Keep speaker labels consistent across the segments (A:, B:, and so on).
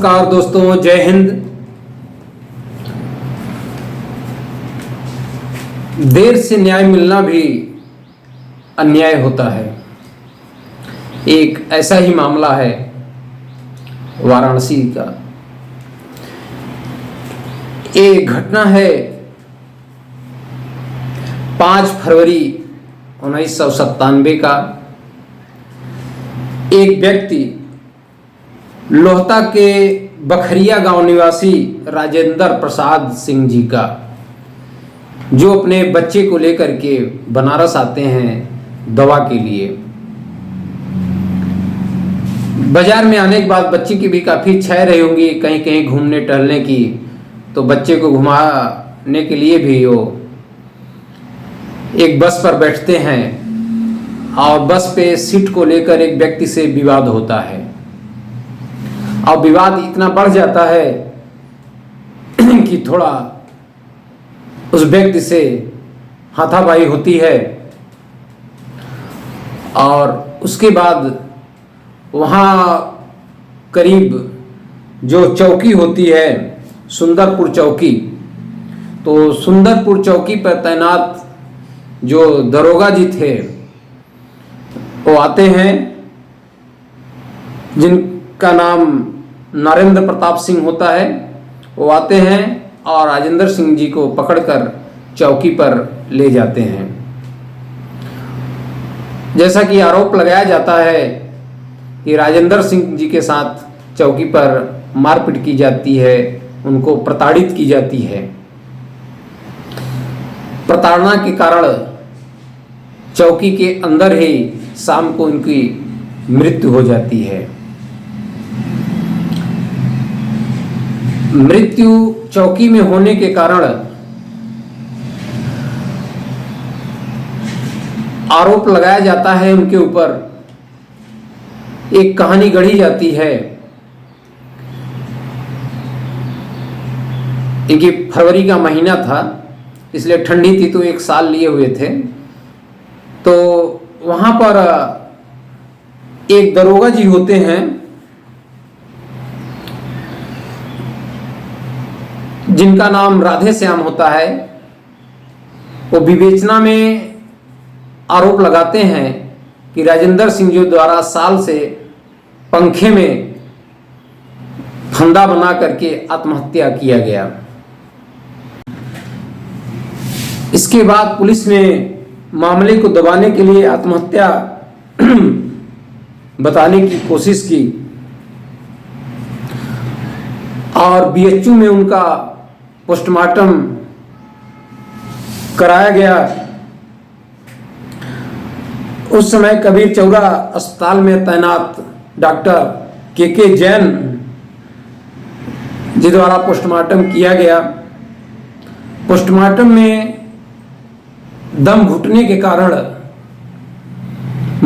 A: नमस्कार दोस्तों, जय हिंद। देर से न्याय मिलना भी अन्याय होता है। एक ऐसा ही मामला है वाराणसी का। एक घटना है 5 फरवरी 1997 का। एक व्यक्ति लोहता के बखरिया गांव निवासी राजेंद्र प्रसाद सिंह जी का, जो अपने बच्चे को लेकर के बनारस आते हैं दवा के लिए। बाजार में आने के बाद बच्चे की भी काफ़ी इच्छा रही होंगी कहीं कहीं घूमने टहलने की, तो बच्चे को घुमाने के लिए भी वो एक बस पर बैठते हैं और बस पे सीट को लेकर एक व्यक्ति से विवाद होता है। और विवाद इतना बढ़ जाता है कि थोड़ा उस व्यक्ति से हाथापाई होती है। और उसके बाद वहाँ करीब जो चौकी होती है, सुंदरपुर चौकी, तो सुंदरपुर चौकी पर तैनात जो दरोगा जी थे वो आते हैं, जिनका नाम नरेंद्र प्रताप सिंह होता है। वो आते हैं और राजेंद्र सिंह जी को पकड़कर चौकी पर ले जाते हैं। जैसा कि आरोप लगाया जाता है कि राजेंद्र सिंह जी के साथ चौकी पर मारपीट की जाती है, उनको प्रताड़ित की जाती है। प्रताड़ना के कारण चौकी के अंदर ही शाम को उनकी मृत्यु हो जाती है। मृत्यु चौकी में होने के कारण आरोप लगाया जाता है उनके ऊपर। एक कहानी गढ़ी जाती है। इनकी फरवरी का महीना था, इसलिए ठंडी थी, तो 1 साल लिए हुए थे। तो वहां पर एक दरोगा जी होते हैं, जिनका नाम राधे श्याम होता है। वो विवेचना में आरोप लगाते हैं कि राजेंद्र सिंह जी द्वारा साल से पंखे में फंदा बना करके आत्महत्या किया गया। इसके बाद पुलिस ने मामले को दबाने के लिए आत्महत्या बताने की कोशिश की और बीएचयू में उनका पोस्टमार्टम कराया गया। उस समय कबीर चौरा अस्पताल में तैनात डॉक्टर के जैन जी द्वारा पोस्टमार्टम किया गया। पोस्टमार्टम में दम घुटने के कारण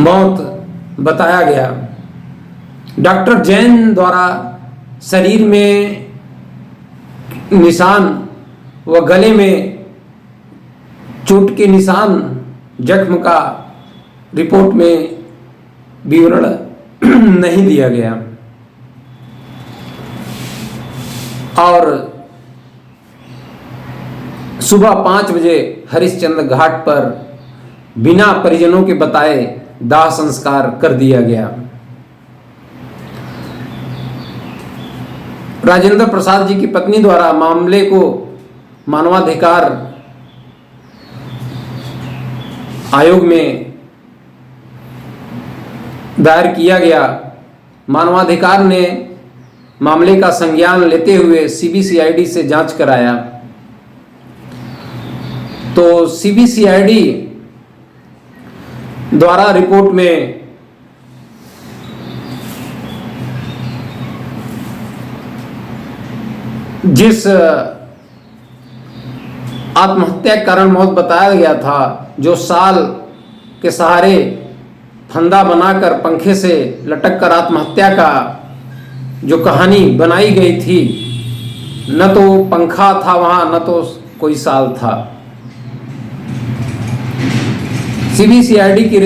A: मौत बताया गया। डॉक्टर जैन द्वारा शरीर में निशान व गले में चोट के निशान, जख्म का रिपोर्ट में विवरण नहीं दिया गया। और सुबह 5 बजे हरिश्चंद्र घाट पर बिना परिजनों के बताए दाह संस्कार कर दिया गया। राजेंद्र प्रसाद जी की पत्नी द्वारा मामले को मानवाधिकार आयोग में दायर किया गया। मानवाधिकार ने मामले का संज्ञान लेते हुए सीबीसीआईडी से जांच कराया। तो सीबीसीआईडी द्वारा रिपोर्ट में जिस आत्महत्या के कारण मौत बताया गया था, जो साल के सहारे फंदा बनाकर पंखे से लटक कर आत्महत्या का जो कहानी बनाई गई थी, न तो पंखा था वहाँ, न तो कोई साल था। सीबीसीआईडी की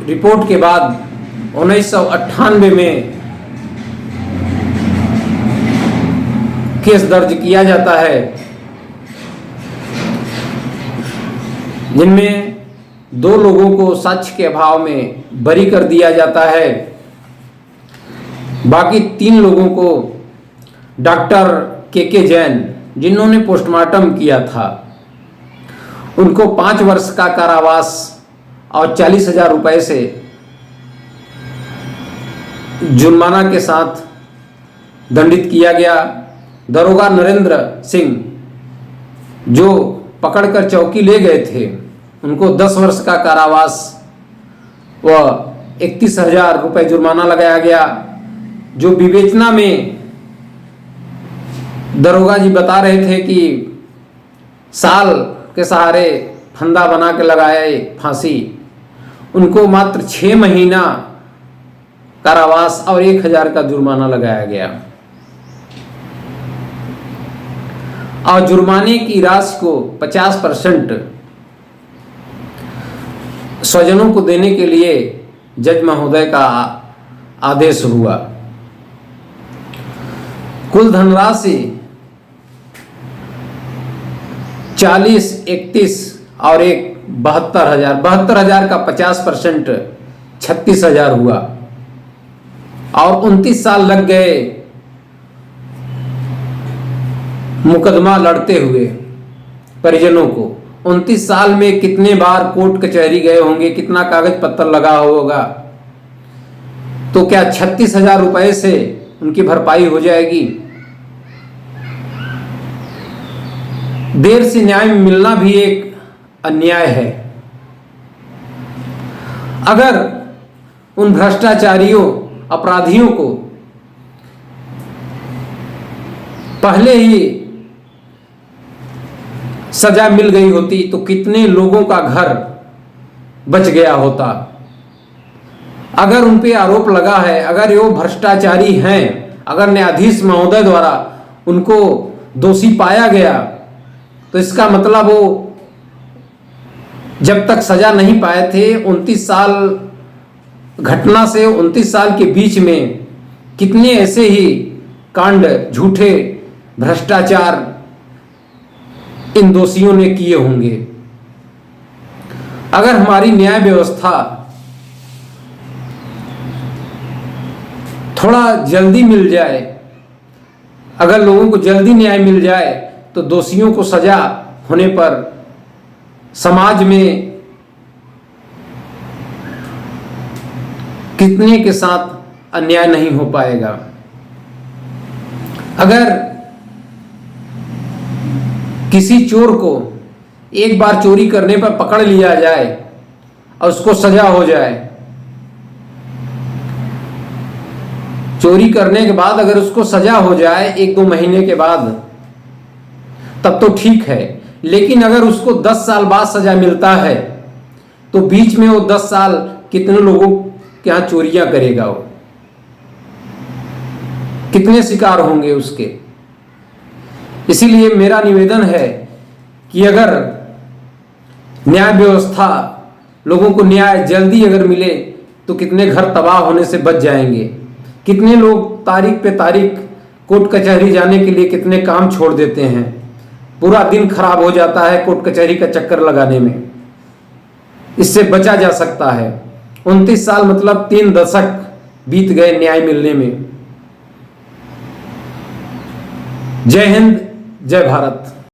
A: रिपोर्ट के बाद 1998 में केस दर्ज किया जाता है, जिनमें 2 लोगों को साक्ष्य के अभाव में बरी कर दिया जाता है। बाकी 3 लोगों को डॉक्टर के जैन, जिन्होंने पोस्टमार्टम किया था, उनको 5 वर्ष का कारावास और 40,000 रुपये से जुर्माना के साथ दंडित किया गया। दरोगा नरेंद्र सिंह, जो पकड़कर चौकी ले गए थे, उनको 10 वर्ष का कारावास व 31,000 रुपये जुर्माना लगाया गया। जो विवेचना में दरोगा जी बता रहे थे कि साल के सहारे फंदा बना के लगाए फांसी, उनको मात्र 6 महीना कारावास और 1,000 का जुर्माना लगाया गया। और जुर्माने की राशि को 50% स्वजनों को देने के लिए जज महोदय का आदेश हुआ। कुल धनराशि 40, 31 और 72,000। 72,000 का 50% 36,000 हुआ और 29 साल लग गए मुकदमा लड़ते हुए परिजनों को। 29 साल में कितने बार कोर्ट कचहरी गए होंगे, कितना कागज पत्तर लगा होगा, तो क्या 36,000 रुपये से उनकी भरपाई हो जाएगी? देर से न्याय मिलना भी एक अन्याय है। अगर उन भ्रष्टाचारियों, अपराधियों को पहले ही सजा मिल गई होती तो कितने लोगों का घर बच गया होता। अगर उन पे आरोप लगा है, अगर वो भ्रष्टाचारी हैं, अगर न्यायाधीश महोदय द्वारा उनको दोषी पाया गया, तो इसका मतलब वो जब तक सजा नहीं पाए थे, 29 साल घटना से 29 साल के बीच में कितने ऐसे ही कांड, झूठे भ्रष्टाचार इन दोषियों ने किए होंगे। अगर हमारी न्याय व्यवस्था थोड़ा जल्दी मिल जाए, अगर लोगों को जल्दी न्याय मिल जाए, तो दोषियों को सजा होने पर समाज में कितने के साथ अन्याय नहीं हो पाएगा। अगर किसी चोर को एक बार चोरी करने पर पकड़ लिया जाए और उसको सजा हो जाए, चोरी करने के बाद अगर उसको सजा हो जाए 1-2 महीने के बाद, तब तो ठीक है। लेकिन अगर उसको 10 साल बाद सजा मिलता है, तो बीच में वो 10 साल कितने लोगों के यहाँ चोरियां करेगा, वो कितने शिकार होंगे उसके। इसीलिए मेरा निवेदन है कि अगर न्याय व्यवस्था, लोगों को न्याय जल्दी अगर मिले, तो कितने घर तबाह होने से बच जाएंगे। कितने लोग तारीख पे तारीख कोर्ट कचहरी जाने के लिए कितने काम छोड़ देते हैं, पूरा दिन खराब हो जाता है कोर्ट कचहरी का चक्कर लगाने में। इससे बचा जा सकता है। 29 साल मतलब 3 दशक बीत गए न्याय मिलने में। जय हिंद, जय भारत।